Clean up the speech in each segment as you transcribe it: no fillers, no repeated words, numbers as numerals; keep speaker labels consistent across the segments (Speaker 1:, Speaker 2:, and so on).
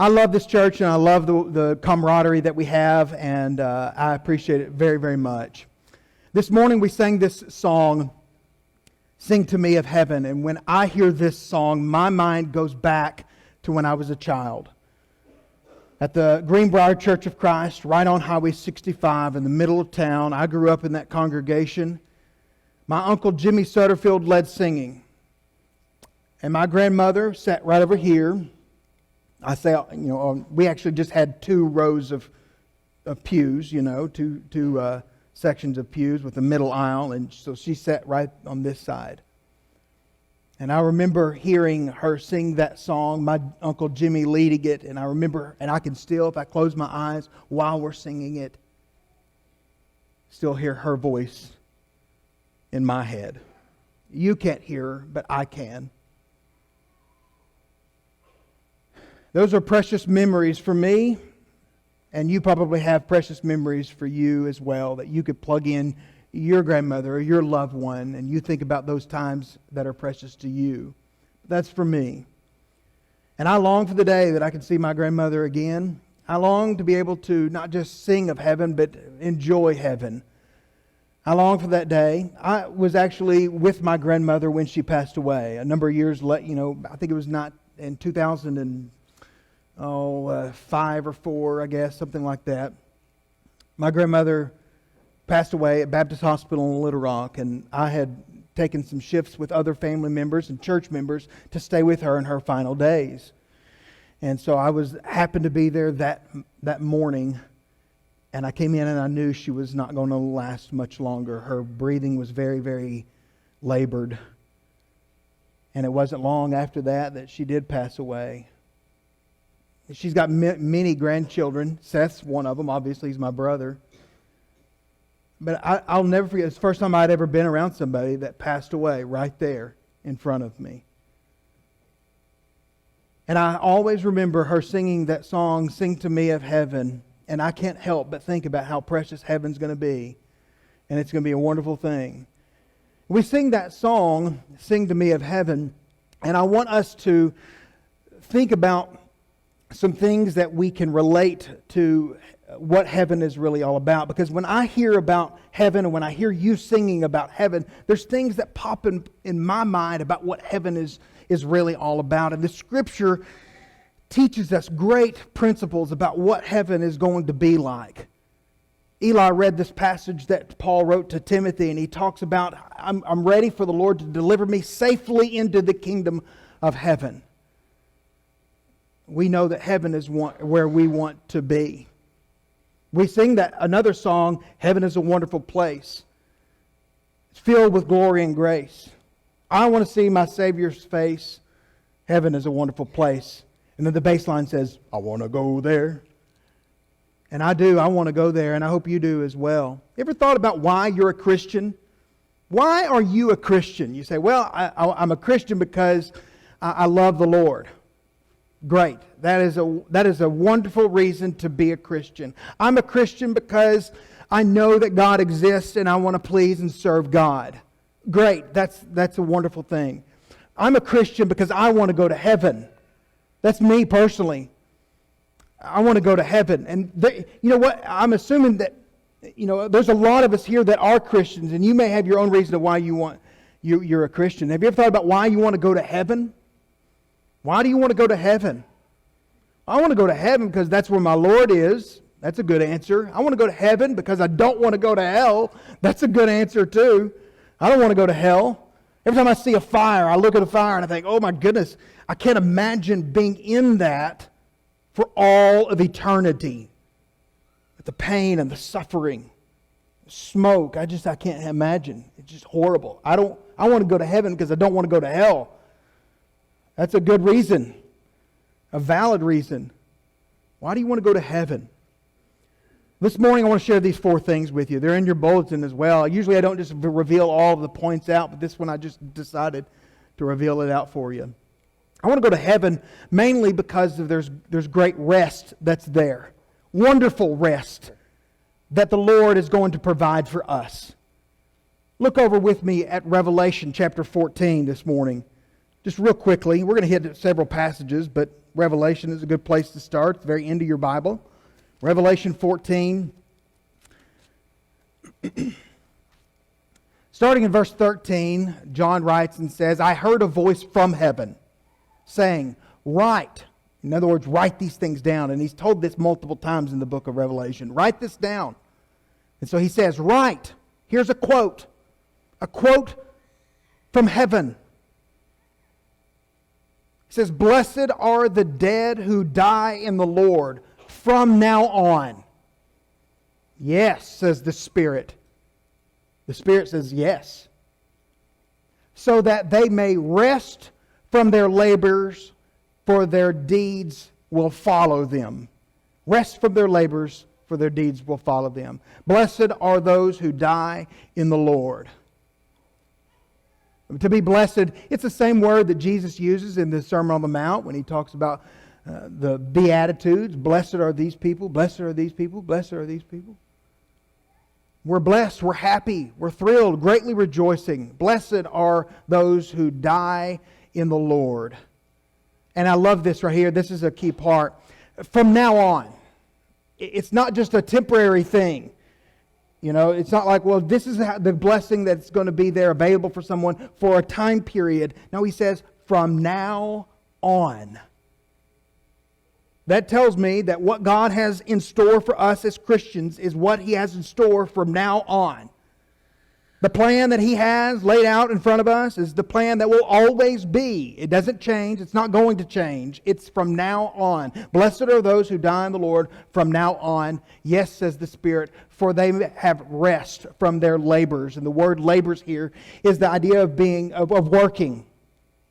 Speaker 1: I love this church, and I love the camaraderie that we have, and I appreciate it very, very much. This morning we sang this song, Sing to Me of Heaven, and when I hear this song, my mind goes back to when I was a child. At the Greenbrier Church of Christ, right on Highway 65 in the middle of town, I grew up in that congregation. My Uncle Jimmy Sutterfield led singing, and my grandmother sat right over here. We actually just had 2 rows of pews, two sections of pews with a middle aisle, and so she sat right on this side. And I remember hearing her sing that song, my Uncle Jimmy leading it, and I can still, if I close my eyes while we're singing it, still hear her voice in my head. You can't hear her, but I can. Those are precious memories for me, and you probably have precious memories for you as well, that you could plug in your grandmother or your loved one, and you think about those times that are precious to you. That's for me. And I long for the day that I can see my grandmother again. I long to be able to not just sing of heaven, but enjoy heaven. I long for that day. I was actually with my grandmother when she passed away. A number of years later, I think it was not in 2005 or 4, I guess, something like that. My grandmother passed away at Baptist Hospital in Little Rock, and I had taken some shifts with other family members and church members to stay with her in her final days. And so I happened to be there that morning, and I came in and I knew she was not going to last much longer. Her breathing was very, very labored. And it wasn't long after that she did pass away. She's got many grandchildren. Seth's one of them. Obviously, he's my brother. But I'll never forget, it's the first time I'd ever been around somebody that passed away right there in front of me. And I always remember her singing that song, Sing to Me of Heaven. And I can't help but think about how precious heaven's going to be. And it's going to be a wonderful thing. We sing that song, Sing to Me of Heaven. And I want us to think about some things that we can relate to what heaven is really all about. Because when I hear about heaven, and when I hear you singing about heaven, there's things that pop in my mind about what heaven is really all about. And the Scripture teaches us great principles about what heaven is going to be like. Eli read this passage that Paul wrote to Timothy, and he talks about, I'm ready for the Lord to deliver me safely into the kingdom of heaven. We know that heaven is where we want to be. We sing that another song, Heaven is a Wonderful Place. It's filled with glory and grace. I want to see my Savior's face. Heaven is a wonderful place. And then the bass line says, I want to go there. And I do. I want to go there, and I hope you do as well. You ever thought about why you're a Christian? Why are you a Christian? You say, well, I'm a Christian because I love the Lord. Great. That is a wonderful reason to be a Christian. I'm a Christian because I know that God exists and I want to please and serve God. Great. That's a wonderful thing. I'm a Christian because I want to go to heaven. That's me personally. I want to go to heaven. And you know what? I'm assuming that there's a lot of us here that are Christians, and you may have your own reason of why you're a Christian. Have you ever thought about why you want to go to heaven? Why do you want to go to heaven? I want to go to heaven because that's where my Lord is. That's a good answer. I want to go to heaven because I don't want to go to hell. That's a good answer too. I don't want to go to hell. Every time I see a fire, I look at a fire and I think, oh my goodness, I can't imagine being in that for all of eternity. The pain and the suffering, smoke, I can't imagine. It's just horrible. I want to go to heaven because I don't want to go to hell. That's a good reason, a valid reason. Why do you want to go to heaven? This morning I want to share these 4 things with you. They're in your bulletin as well. Usually I don't just reveal all of the points out, but this one I just decided to reveal it out for you. I want to go to heaven mainly because there's great rest that's there. Wonderful rest that the Lord is going to provide for us. Look over with me at Revelation chapter 14 this morning. Just real quickly, we're going to hit several passages, but Revelation is a good place to start. It's the very end of your Bible. Revelation 14. Starting in verse 13, John writes and says, I heard a voice from heaven saying, write. In other words, write these things down. And he's told this multiple times in the book of Revelation. Write this down. And so he says, write. Here's a quote from heaven. He says, blessed are the dead who die in the Lord from now on. Yes, says the Spirit. The Spirit says yes. So that they may rest from their labors, for their deeds will follow them. Rest from their labors, for their deeds will follow them. Blessed are those who die in the Lord. To be blessed, it's the same word that Jesus uses in the Sermon on the Mount when he talks about the Beatitudes. Blessed are these people, blessed are these people, blessed are these people. We're blessed, we're happy, we're thrilled, greatly rejoicing. Blessed are those who die in the Lord. And I love this right here. This is a key part. From now on, it's not just a temporary thing. You know, it's not like, well, this is the blessing that's going to be there available for someone for a time period. No, he says, from now on. That tells me that what God has in store for us as Christians is what He has in store from now on. The plan that He has laid out in front of us is the plan that will always be. It doesn't change. It's not going to change. It's from now on. Blessed are those who die in the Lord from now on. Yes, says the Spirit, for they have rest from their labors. And the word labors here is the idea of being, of working.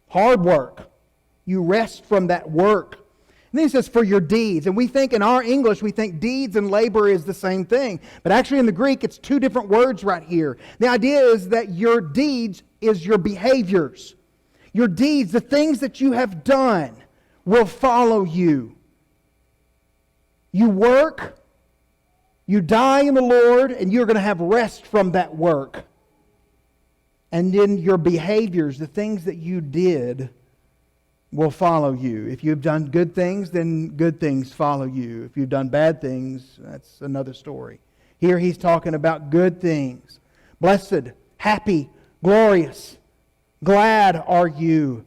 Speaker 1: Hard work. You rest from that work. And then he says, for your deeds. And we think in our English, we think deeds and labor is the same thing. But actually in the Greek, it's two different words right here. The idea is that your deeds is your behaviors. Your deeds, the things that you have done, will follow you. You work, you die in the Lord, and you're going to have rest from that work. And then your behaviors, the things that you did, will follow you. If you've done good things, then good things follow you. If you've done bad things, that's another story. Here he's talking about good things. Blessed, happy, glorious, glad are you.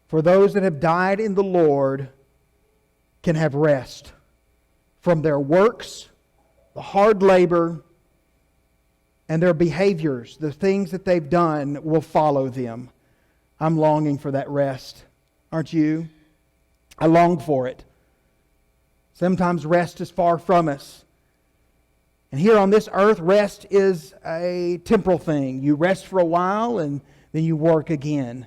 Speaker 1: For those that have died in the Lord can have rest from their works, the hard labor, and their behaviors. The things that they've done will follow them. I'm longing for that rest. Aren't you? I long for it. Sometimes rest is far from us. And here on this earth, rest is a temporal thing. You rest for a while and then you work again.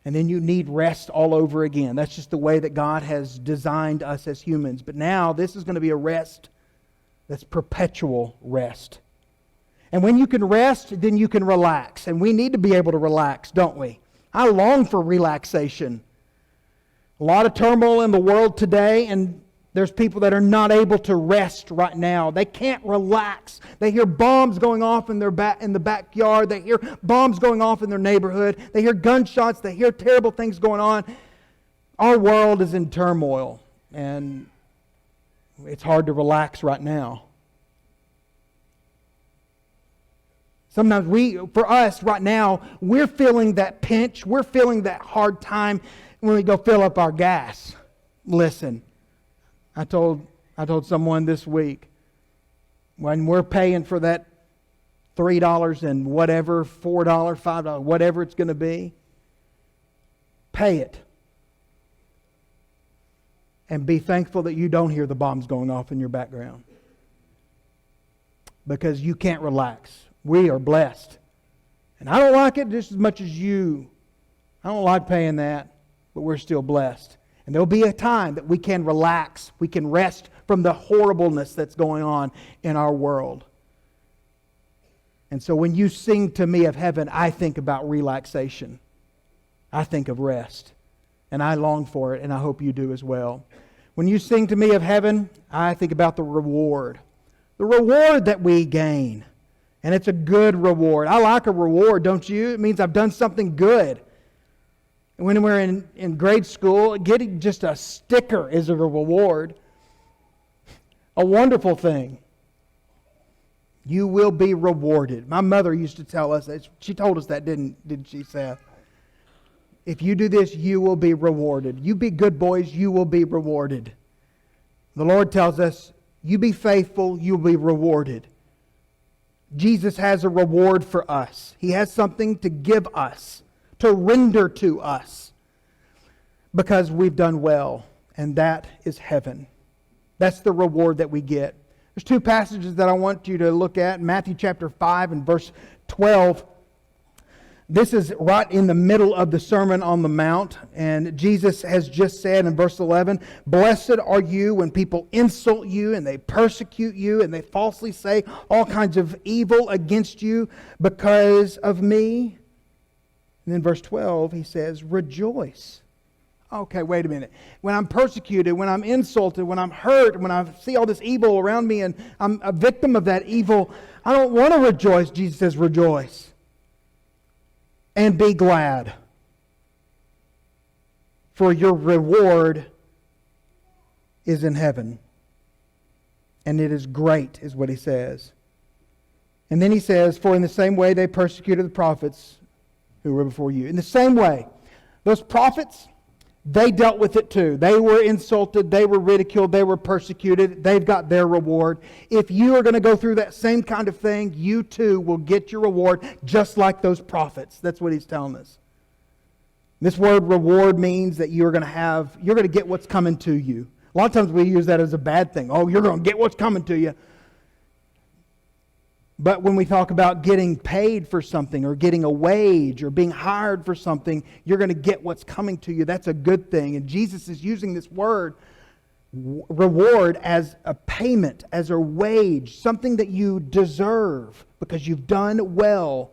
Speaker 1: And then you need rest all over again. That's just the way that God has designed us as humans. But now this is going to be a rest that's perpetual rest. And when you can rest, then you can relax. And we need to be able to relax, don't we? I long for relaxation. A lot of turmoil in the world today, and there's people that are not able to rest right now. They can't relax. They hear bombs going off in the backyard. They hear bombs going off in their neighborhood. They hear gunshots. They hear terrible things going on. Our world is in turmoil, and it's hard to relax right now. Sometimes for us right now, we're feeling that pinch. We're feeling that hard time when we go fill up our gas. Listen, I told someone this week, when we're paying for that $3 and whatever, $4, $5, whatever it's going to be, pay it. And be thankful that you don't hear the bombs going off in your background. Because you can't relax. We are blessed. And I don't like it just as much as you. I don't like paying that. But we're still blessed. And there'll be a time that we can relax. We can rest from the horribleness that's going on in our world. And so when you sing to me of heaven, I think about relaxation. I think of rest. And I long for it, and I hope you do as well. When you sing to me of heaven, I think about the reward. The reward that we gain. And it's a good reward. I like a reward, don't you? It means I've done something good. When we're in grade school, getting just a sticker is a reward. A wonderful thing. You will be rewarded. My mother used to tell us that. She told us that, didn't she, Seth? If you do this, you will be rewarded. You be good boys, you will be rewarded. The Lord tells us, you be faithful, you'll be rewarded. Jesus has a reward for us. He has something to give us, to render to us, because we've done well, and that is heaven. That's the reward that we get. There's two passages that I want you to look at. Matthew chapter 5 and verse 12. This is right in the middle of the Sermon on the Mount. And Jesus has just said in verse 11, "Blessed are you when people insult you and they persecute you and they falsely say all kinds of evil against you because of me." And then verse 12, he says, "Rejoice." Okay, wait a minute. When I'm persecuted, when I'm insulted, when I'm hurt, when I see all this evil around me and I'm a victim of that evil, I don't want to rejoice. Jesus says, "Rejoice and be glad, for your reward is in heaven, and it is great," is what he says. And then he says, "For in the same way they persecuted the prophets who were before you." In the same way, those prophets, they dealt with it too. They were insulted, they were ridiculed, they were persecuted. They've got their reward. If you are going to go through that same kind of thing, you too will get your reward just like those prophets. That's what he's telling us. This word reward means that you're going to get what's coming to you. A lot of times we use that as a bad thing. Oh, you're going to get what's coming to you. But when we talk about getting paid for something or getting a wage or being hired for something, you're going to get what's coming to you. That's a good thing. And Jesus is using this word, reward, as a payment, as a wage, something that you deserve because you've done well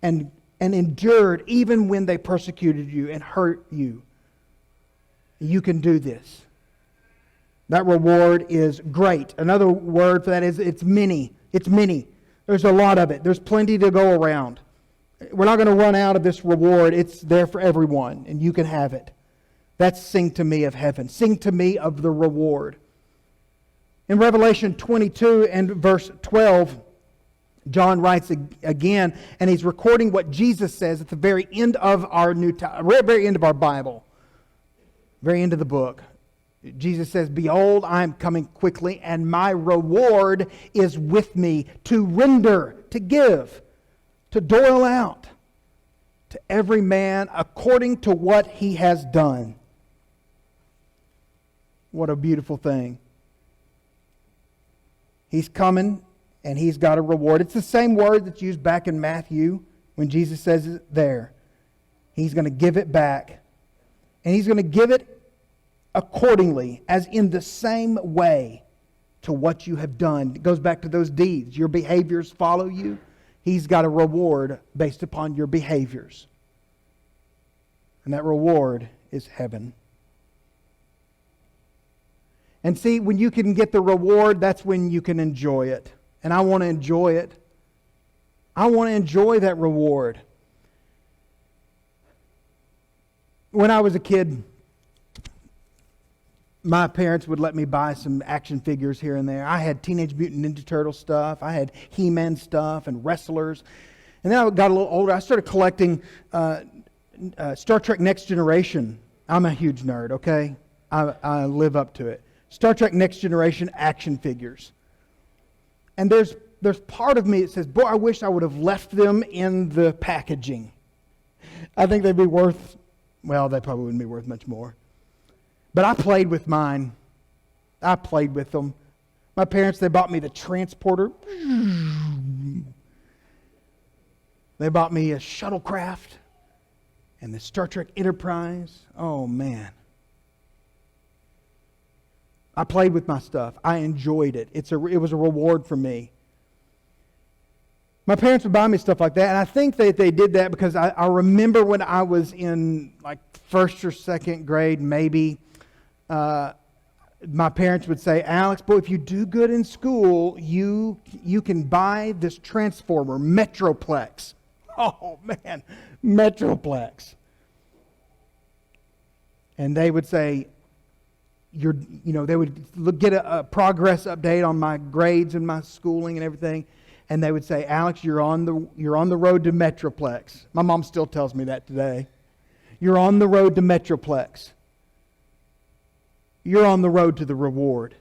Speaker 1: and endured even when they persecuted you and hurt you. You can do this. That reward is great. Another word for that is it's many. It's many. There's a lot of it. There's plenty to go around. We're not going to run out of this reward. It's there for everyone, and you can have it. That's sing to me of heaven. Sing to me of the reward. In Revelation 22 and verse 12, John writes again, and he's recording what Jesus says at the very end of our very end of our Bible, very end of the book. Jesus says, "Behold, I am coming quickly, and my reward is with me to render," to give, to dole out to every man according to what he has done. What a beautiful thing. He's coming, and he's got a reward. It's the same word that's used back in Matthew when Jesus says it there. He's going to give it back, and he's going to give it accordingly, as in the same way to what you have done. It goes back to those deeds. Your behaviors follow you. He's got a reward based upon your behaviors. And that reward is heaven. And see, when you can get the reward, that's when you can enjoy it. And I want to enjoy it. I want to enjoy that reward. When I was a kid, my parents would let me buy some action figures here and there. I had Teenage Mutant Ninja Turtle stuff. I had He-Man stuff and wrestlers. And then I got a little older. I started collecting Star Trek Next Generation. I'm a huge nerd, okay? I live up to it. Star Trek Next Generation action figures. And there's part of me that says, boy, I wish I would have left them in the packaging. I think they'd be worth, well, they probably wouldn't be worth much more. But I played with mine. I played with them. My parents, they bought me the transporter. They bought me a shuttlecraft and the Star Trek Enterprise. Oh, man. I played with my stuff. I enjoyed it. It was a reward for me. My parents would buy me stuff like that, and I think that they did that because I remember when I was in like first or second grade, maybe, my parents would say, "Alex, boy, if you do good in school, you can buy this transformer, Metroplex." Oh, man, Metroplex. And they would say, they would get a progress update on my grades and my schooling and everything. And they would say, Alex, you're on the road to Metroplex. My mom still tells me that today. You're on the road to Metroplex. You're on the road to the reward.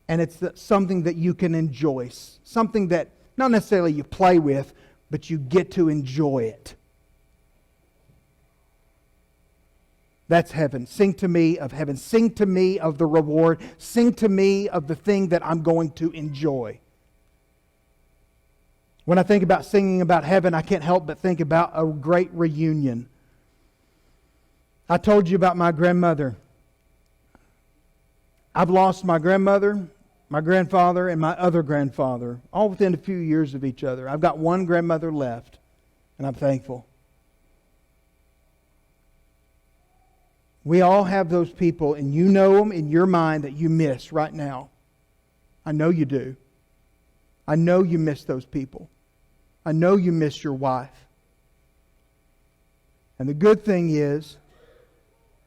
Speaker 1: And it's something that you can enjoy. Something that not necessarily you play with, but you get to enjoy it. That's heaven. Sing to me of heaven. Sing to me of the reward. Sing to me of the thing that I'm going to enjoy. When I think about singing about heaven, I can't help but think about a great reunion. I told you about my grandmother. I've lost my grandmother, my grandfather, and my other grandfather, all within a few years of each other. I've got one grandmother left, and I'm thankful. We all have those people, and you know them in your mind that you miss right now. I know you do. I know you miss those people. I know you miss your wife. And the good thing is,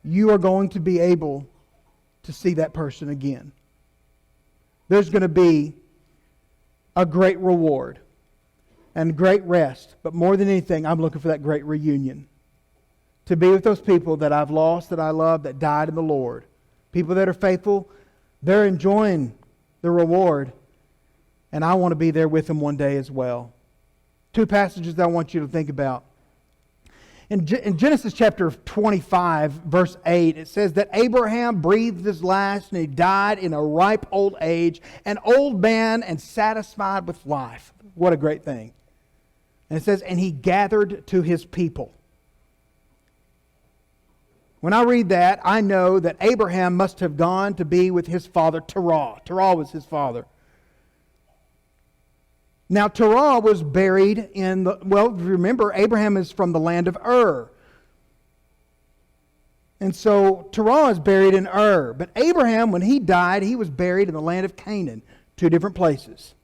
Speaker 1: you are going to be able to see that person again. There's going to be a great reward and great rest. But more than anything, I'm looking for that great reunion. To be with those people that I've lost, that I love, that died in the Lord. People that are faithful, they're enjoying the reward. And I want to be there with them one day as well. Two passages that I want you to think about. In Genesis chapter 25, verse 8, it says that Abraham breathed his last and he died in a ripe old age, an old man and satisfied with life. What a great thing. And it says, and he gathered to his people. When I read that, I know that Abraham must have gone to be with his father Terah. Terah was his father. Now, Terah was buried remember, Abraham is from the land of Ur. And so, Terah is buried in Ur. But Abraham, when he died, he was buried in the land of Canaan, two different places.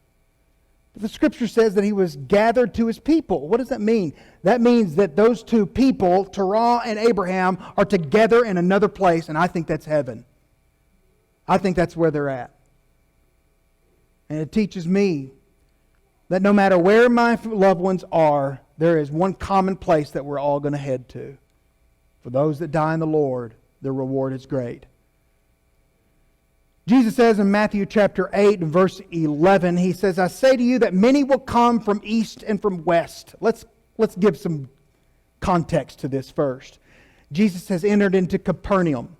Speaker 1: But the Scripture says that he was gathered to his people. What does that mean? That means that those two people, Terah and Abraham, are together in another place, and I think that's heaven. I think that's where they're at. And it teaches me that no matter where my loved ones are, there is one common place that we're all going to head to. For those that die in the Lord, the reward is great. Jesus says in Matthew chapter 8 and verse 11, He says, I say to you that many will come from east and from west. Let's give some context to this first. Jesus has entered into Capernaum,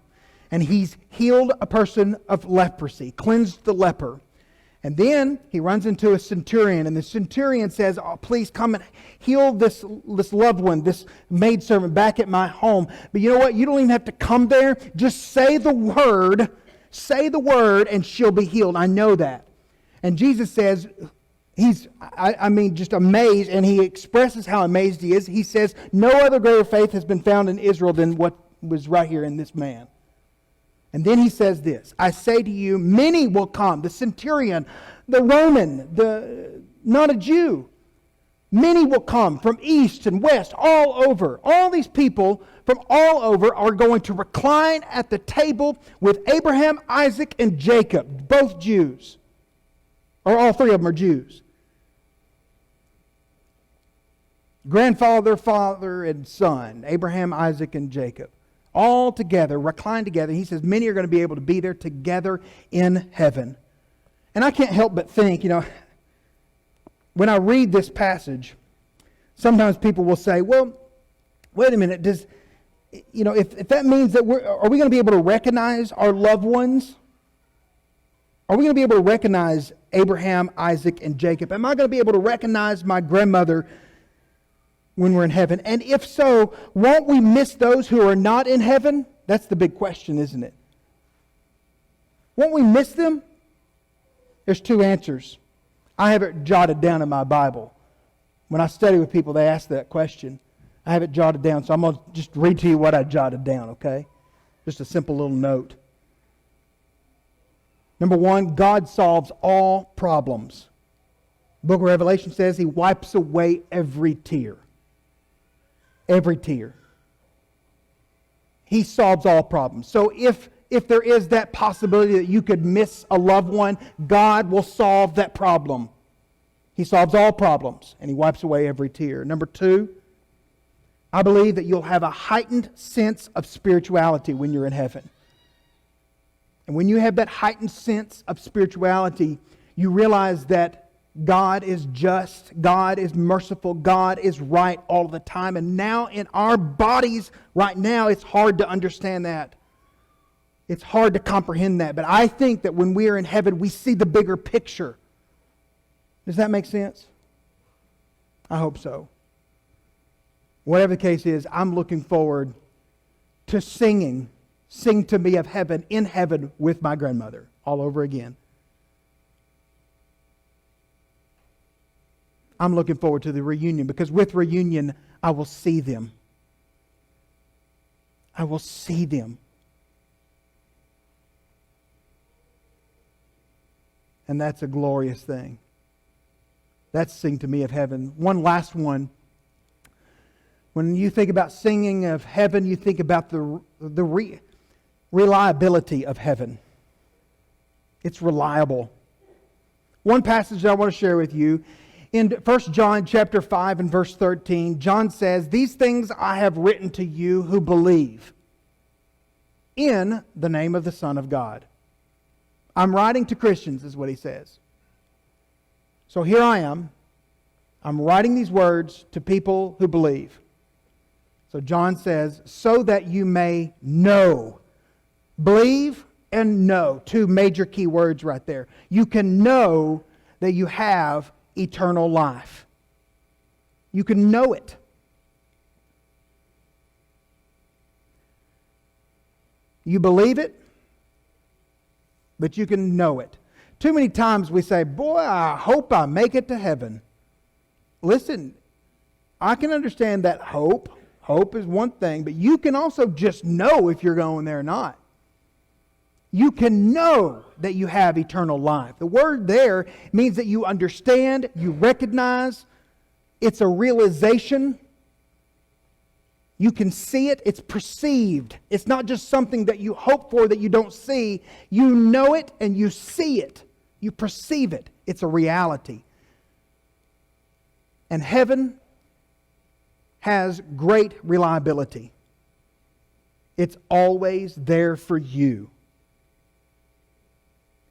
Speaker 1: and He's healed a person of leprosy, cleansed the leper. And then He runs into a centurion, and the centurion says, oh, please come and heal this loved one, this maidservant back at my home. But you know what? You don't even have to come there. Just say the word, and she'll be healed. I know that. And Jesus says, He's just amazed, and He expresses how amazed He is. He says, no other greater faith has been found in Israel than what was right here in this man. And then He says this, I say to you, many will come. The centurion, the Roman, not a Jew. Many will come from east and west, all over. All these people from all over are going to recline at the table with Abraham, Isaac, and Jacob, both Jews. Or all three of them are Jews. Grandfather, father, and son, Abraham, Isaac, and Jacob. All together, reclined together. He says many are going to be able to be there together in heaven. And I can't help but think, when I read this passage, sometimes people will say, well, wait a minute, if that means that are we going to be able to recognize our loved ones? Are we going to be able to recognize Abraham, Isaac, and Jacob? Am I going to be able to recognize my grandmother when we're in heaven? And if so, won't we miss those who are not in heaven? That's the big question, isn't it? Won't we miss them? There's two answers. I have it jotted down in my Bible. When I study with people, they ask that question. I have it jotted down, so I'm going to just read to you what I jotted down, okay? Just a simple little note. Number one, God solves all problems. The book of Revelation says He wipes away every tear. Every tear. He solves all problems. So if there is that possibility that you could miss a loved one, God will solve that problem. He solves all problems, and He wipes away every tear. Number 2, I believe that you'll have a heightened sense of spirituality when you're in heaven. And when you have that heightened sense of spirituality, you realize that God is just, God is merciful, God is right all the time. And now in our bodies right now, it's hard to understand that. It's hard to comprehend that. But I think that when we are in heaven, we see the bigger picture. Does that make sense? I hope so. Whatever the case is, I'm looking forward to singing Sing to Me of Heaven in heaven with my grandmother all over again. I'm looking forward to the reunion, because with reunion, I will see them. I will see them. And that's a glorious thing. That's Sing to Me of Heaven. One last one. When you think about singing of heaven, you think about the reliability of heaven. It's reliable. One passage I want to share with you, in 1 John chapter 5 and verse 13, John says, "These things I have written to you who believe in the name of the Son of God." I'm writing to Christians, is what he says. So here I am. I'm writing these words to people who believe. So John says, so that you may know. Believe and know. 2 major key words right there. You can know that you have eternal life. You can know it. You believe it, but you can know it. Too many times we say, boy, I hope I make it to heaven. Listen, I can understand that hope. Hope is one thing, but you can also just know if you're going there or not. You can know that you have eternal life. The word there means that you understand, you recognize. It's a realization. You can see it. It's perceived. It's not just something that you hope for that you don't see. You know it and you see it. You perceive it. It's a reality. And heaven has great reliability. It's always there for you.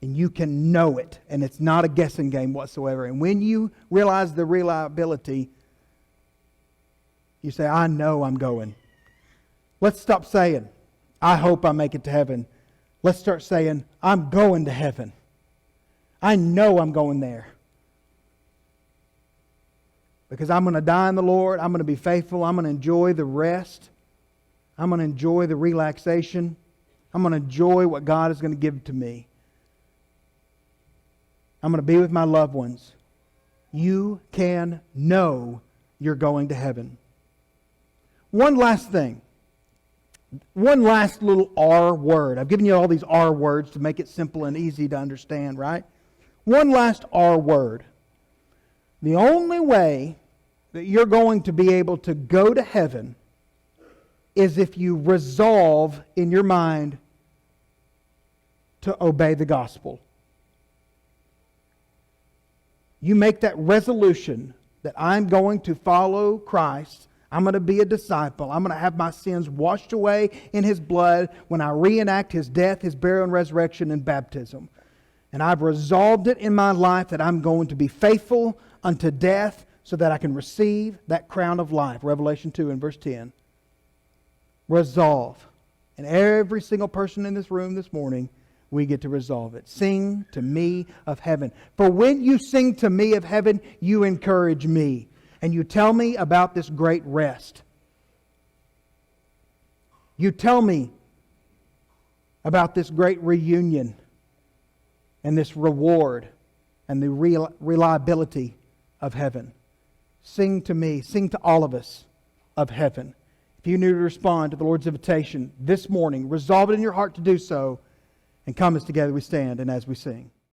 Speaker 1: And you can know it. And it's not a guessing game whatsoever. And when you realize the reliability, you say, I know I'm going. Let's stop saying, I hope I make it to heaven. Let's start saying, I'm going to heaven. I know I'm going there. Because I'm going to die in the Lord. I'm going to be faithful. I'm going to enjoy the rest. I'm going to enjoy the relaxation. I'm going to enjoy what God is going to give to me. I'm going to be with my loved ones. You can know you're going to heaven. One last thing. One last little R word. I've given you all these R words to make it simple and easy to understand, right? One last R word. The only way that you're going to be able to go to heaven is if you resolve in your mind to obey the gospel. You make that resolution that I'm going to follow Christ. I'm going to be a disciple. I'm going to have my sins washed away in His blood when I reenact His death, His burial, and resurrection and baptism. And I've resolved it in my life that I'm going to be faithful unto death so that I can receive that crown of life. Revelation 2 and verse 10. Resolve. And every single person in this room this morning, we get to resolve it. Sing to me of heaven. For when you sing to me of heaven, you encourage me. And you tell me about this great rest. You tell me about this great reunion and this reward and the reliability of heaven. Sing to me, sing to all of us of heaven. If you need to respond to the Lord's invitation this morning, resolve it in your heart to do so, and come as together we stand and as we sing.